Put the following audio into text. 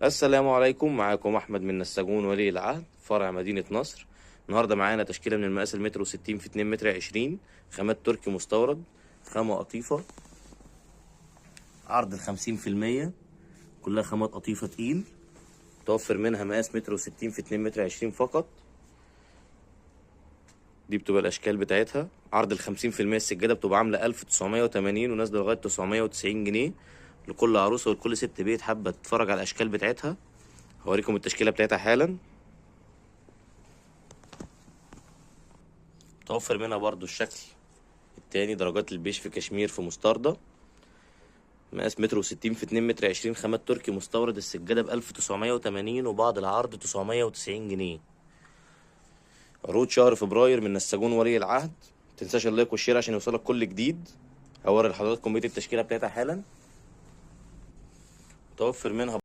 السلام عليكم، معاكم احمد من نساجون ولي العهد فرع مدينة نصر. النهارده معانا تشكيلة من المقاس المتر وستين في 2 متر 20، خامات تركي مستورد، خامة قطيفة، عرض ال50%، كلها خامات قطيفة تقيل. توفر منها مقاس متر وستين في 2 متر 20 فقط. دي بتبقى الاشكال بتاعتها. عرض ال50%، السجادة بتبقى عاملة 1980 ونازلة لغاية 990 جنيه لكل عروسة ولكل ست بيت حابة تتفرج على الاشكال بتاعتها. هوريكم التشكيلة بتاعتها حالا. متوفر منها برضو الشكل التاني، درجات البيش في كشمير في مستردة، مقاس متر وستين في 2 متر 20، خامات تركي مستورد. السجادة ب1980 وبعد العرض 990 جنيه. عروض شهر فبراير من نساجون ولي العهد. متنساش اللايك والشير عشان يوصلك كل جديد. هوري لحضراتكم بقية التشكيلة بتاعتها حالا. متوفر منها